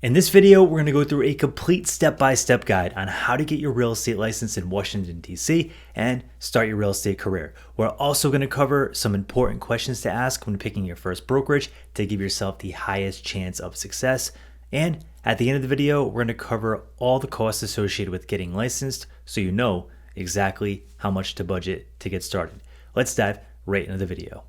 In this video, we're going to go through a complete step-by-step guide on how to get your real estate license in Washington, D.C. and start your real estate career. We're also going to cover some important questions to ask when picking your first brokerage to give yourself the highest chance of success. And at the end of the video, we're going to cover all the costs associated with getting licensed so you know exactly how much to budget to get started. Let's dive right into the video.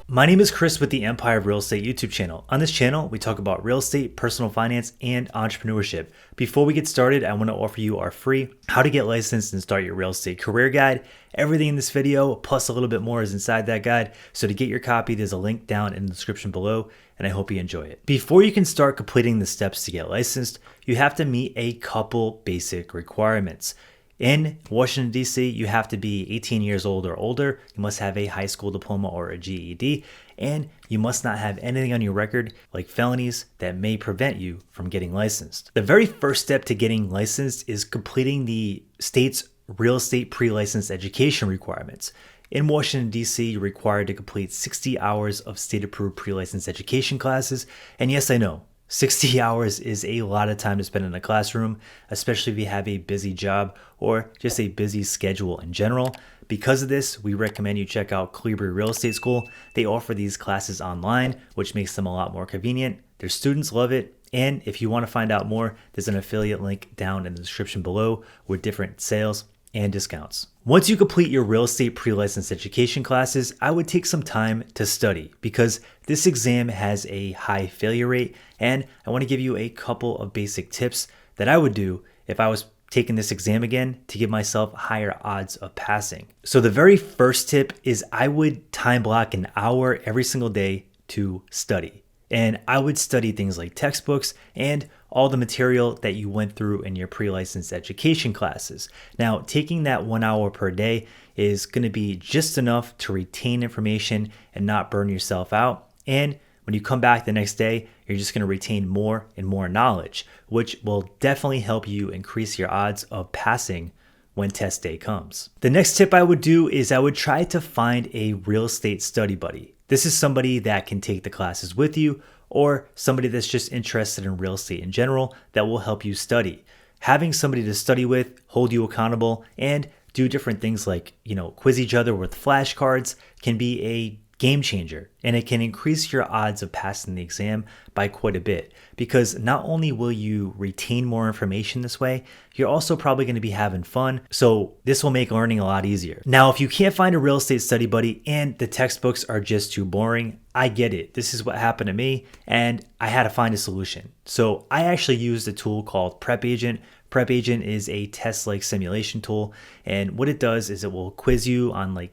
My name is Chris with the Empire of Real Estate YouTube channel. On this channel, we talk about real estate, personal finance, and entrepreneurship. Before we get started, I want to offer you our free How to Get Licensed and Start Your Real Estate Career Guide. Everything in this video, plus a little bit more, is inside that guide. So to get your copy, there's a link down in the description below, and I hope you enjoy it. Before you can start completing the steps to get licensed, you have to meet a couple basic requirements. In Washington, D.C., you have to be 18 years old or older, you must have a high school diploma or a GED, and you must not have anything on your record like felonies that may prevent you from getting licensed. The very first step to getting licensed is completing the state's real estate pre-license education requirements. In Washington, D.C., you're required to complete 60 hours of state-approved pre-license education classes, and yes, I know, 60 hours is a lot of time to spend in a classroom, especially if you have a busy job or just a busy schedule in general. Because of this, we recommend you check out Calibri Real Estate School. They offer these classes online, which makes them a lot more convenient. Their students love it. And if you want to find out more, there's an affiliate link down in the description below with different sales and discounts. Once you complete your real estate pre-license education classes, I would take some time to study because this exam has a high failure rate, and I want to give you a couple of basic tips that I would do if I was taking this exam again to give myself higher odds of passing. So the very first tip is I would time block an hour every single day to study. And I would study things like textbooks and all the material that you went through in your pre-license education classes. Now, taking that 1 hour per day is going to be just enough to retain information and not burn yourself out. And when you come back the next day, you're just going to retain more and more knowledge, which will definitely help you increase your odds of passing when test day comes. The next tip I would do is I would try to find a real estate study buddy. This is somebody that can take the classes with you or somebody that's just interested in real estate in general that will help you study. Having somebody to study with, hold you accountable, and do different things like, quiz each other with flashcards can be a game changer, and it can increase your odds of passing the exam by quite a bit because not only will you retain more information this way, you're also probably going to be having fun. So this will make learning a lot easier. Now, if you can't find a real estate study buddy and the textbooks are just too boring, I get it. This is what happened to me, and I had to find a solution. So I actually used a tool called Prep Agent. Prep Agent is a test-like simulation tool, and what it does is it will quiz you on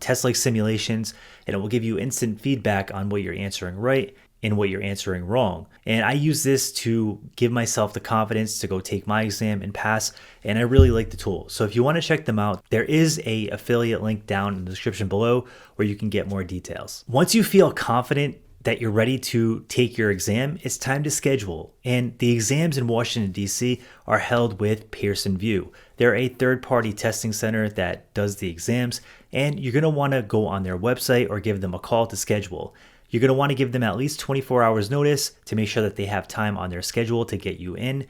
test-like simulations, and it will give you instant feedback on what you're answering right and what you're answering wrong. And I use this to give myself the confidence to go take my exam and pass, and I really like the tool. So if you want to check them out, there is a affiliate link down in the description below where you can get more details. Once you feel confident that you're ready to take your exam, it's time to schedule. And the exams in Washington, D.C. are held with Pearson VUE. They're a third-party testing center that does the exams, and you're going to want to go on their website or give them a call to schedule. You're going to want to give them at least 24 hours notice to make sure that they have time on their schedule to get you in.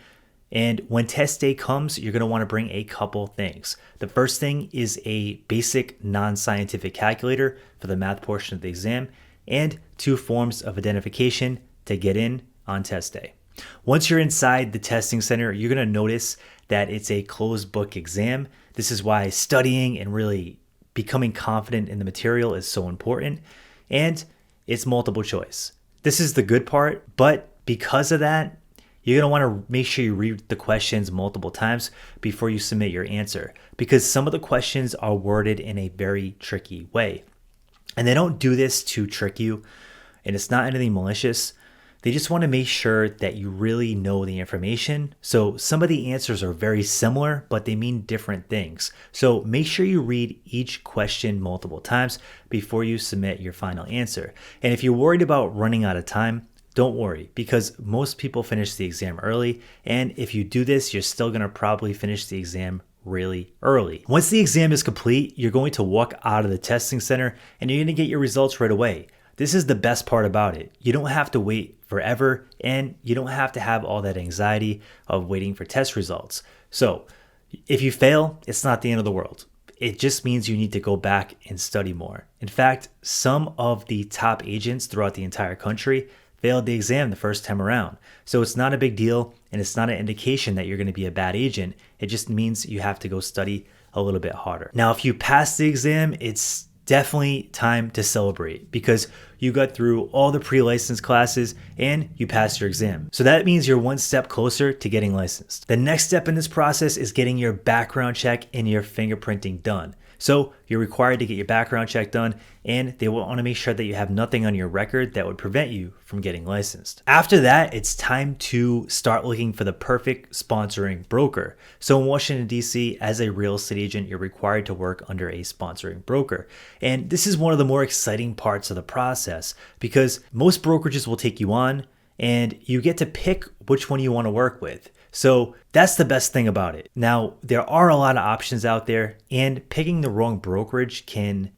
And when test day comes, you're going to want to bring a couple things. The first thing is a basic non-scientific calculator for the math portion of the exam, and 2 forms of identification to get in on test day. Once you're inside the testing center, you're going to notice that it's a closed book exam. This is why studying and really becoming confident in the material is so important. And it's multiple choice. This is the good part, but because of that, you're going to want to make sure you read the questions multiple times before you submit your answer, because some of the questions are worded in a very tricky way. And they don't do this to trick you, and it's not anything malicious. They just want to make sure that you really know the information. So some of the answers are very similar, but they mean different things. So make sure you read each question multiple times before you submit your final answer. And if you're worried about running out of time, don't worry, because most people finish the exam early. And if you do this, you're still going to probably finish the exam really early. Once the exam is complete, you're going to walk out of the testing center and you're going to get your results right away. This is the best part about it. You don't have to wait forever and you don't have to have all that anxiety of waiting for test results. So if you fail, it's not the end of the world. It just means you need to go back and study more. In fact, some of the top agents throughout the entire country failed the exam the first time around. So it's not a big deal and it's not an indication that you're going to be a bad agent. It just means you have to go study a little bit harder. Now, if you pass the exam, it's definitely time to celebrate because you got through all the pre-license classes and you passed your exam. So that means you're one step closer to getting licensed. The next step in this process is getting your background check and your fingerprinting done. So you're required to get your background check done and they will want to make sure that you have nothing on your record that would prevent you from getting licensed. After that, it's time to start looking for the perfect sponsoring broker. So in Washington, D.C., as a real estate agent, you're required to work under a sponsoring broker. And this is one of the more exciting parts of the process because most brokerages will take you on and you get to pick which one you want to work with. So that's the best thing about it. Now, there are a lot of options out there and picking the wrong brokerage can,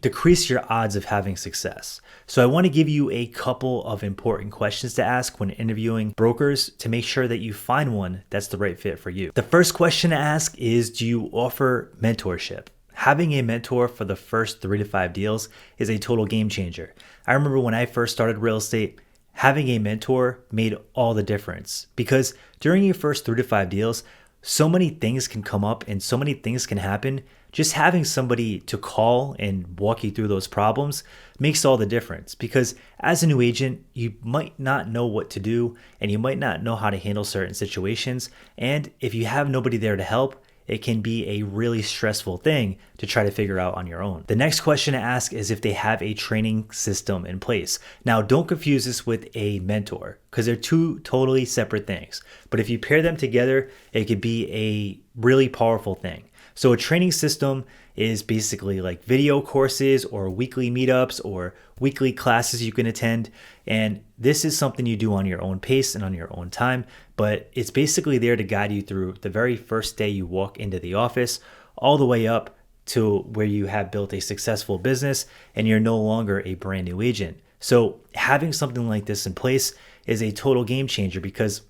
decrease your odds of having success. So I want to give you a couple of important questions to ask when interviewing brokers to make sure that you find one that's the right fit for you. The first question to ask is, do you offer mentorship? Having a mentor for the first 3 to 5 deals is a total game changer. I remember when I first started real estate, having a mentor made all the difference because during your first 3 to 5 deals, so many things can come up and so many things can happen. Just having somebody to call and walk you through those problems makes all the difference because as a new agent, you might not know what to do and you might not know how to handle certain situations. And if you have nobody there to help, it can be a really stressful thing to try to figure out on your own. The next question to ask is if they have a training system in place. Now, don't confuse this with a mentor because they're two totally separate things. But if you pair them together, it could be a really powerful thing. So a training system is basically like video courses or weekly meetups or weekly classes you can attend. And this is something you do on your own pace and on your own time, but it's basically there to guide you through the very first day you walk into the office all the way up to where you have built a successful business and you're no longer a brand new agent. So having something like this in place is a total game changer because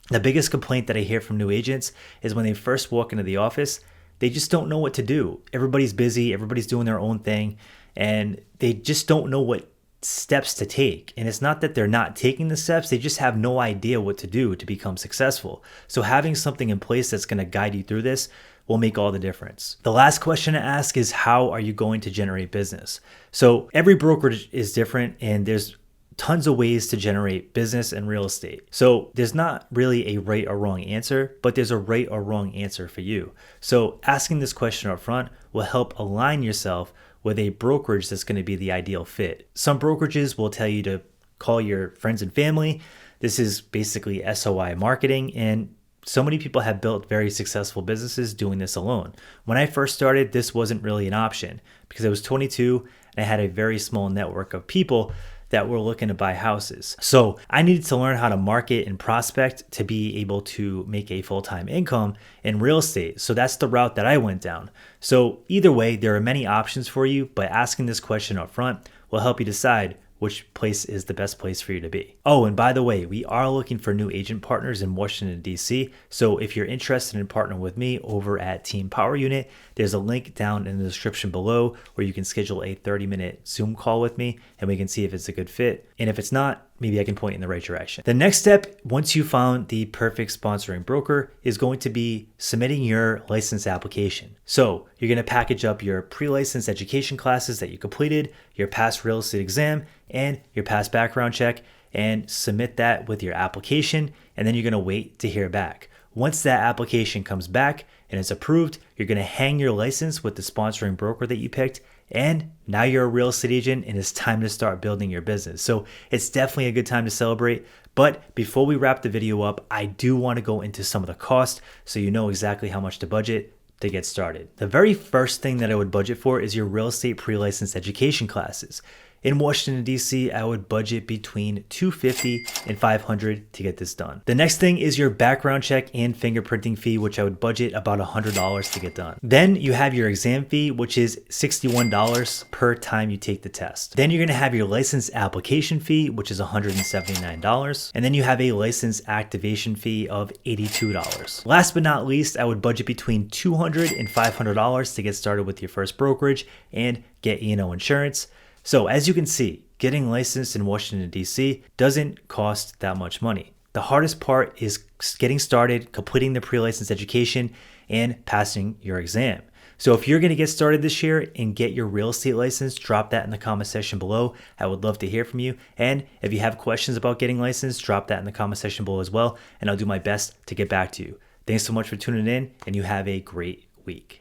the biggest complaint that I hear from new agents is when they first walk into the office, they just don't know what to do. Everybody's busy, everybody's doing their own thing, and they just don't know what steps to take. And it's not that they're not taking the steps, they just have no idea what to do to become successful. So having something in place that's going to guide you through this will make all the difference. The last question to ask is, how are you going to generate business? So every brokerage is different and there's tons of ways to generate business and real estate. So there's not really a right or wrong answer, but there's a right or wrong answer for you. So asking this question up front will help align yourself with a brokerage that's going to be the ideal fit. Some brokerages will tell you to call your friends and family. This is basically SOI marketing, and so many people have built very successful businesses doing this alone. When I first started, this wasn't really an option because I was 22 and I had a very small network of people that were looking to buy houses. So I needed to learn how to market and prospect to be able to make a full-time income in real estate. So that's the route that I went down. So either way, there are many options for you, but asking this question up front will help you decide which place is the best place for you to be. Oh, and by the way, we are looking for new agent partners in Washington, D.C. So if you're interested in partnering with me over at Team Power Unit, there's a link down in the description below where you can schedule a 30-minute Zoom call with me and we can see if it's a good fit. And if it's not, maybe I can point you in the right direction. The next step, once you found the perfect sponsoring broker, is going to be submitting your license application. So you're going to package up your pre-license education classes that you completed, your past real estate exam, and your past background check, and submit that with your application, and then you're going to wait to hear back. Once that application comes back and it's approved, you're going to hang your license with the sponsoring broker that you picked, and now you're a real estate agent and it's time to start building your business. So it's definitely a good time to celebrate. But before we wrap the video up, I do want to go into some of the cost so you know exactly how much to budget to get started. The very first thing that I would budget for is your real estate pre-license education classes. In Washington, D.C., I would budget between $250 and $500 to get this done. The next thing is your background check and fingerprinting fee, which I would budget about $100 to get done. Then you have your exam fee, which is $61 per time you take the test. Then you're going to have your license application fee, which is $179. And then you have a license activation fee of $82. Last but not least, I would budget between $200 and $500 to get started with your first brokerage and get E&O insurance. So as you can see, getting licensed in Washington, D.C. doesn't cost that much money. The hardest part is getting started, completing the pre-license education, and passing your exam. So if you're going to get started this year and get your real estate license, drop that in the comment section below. I would love to hear from you. And if you have questions about getting licensed, drop that in the comment section below as well, and I'll do my best to get back to you. Thanks so much for tuning in, and you have a great week.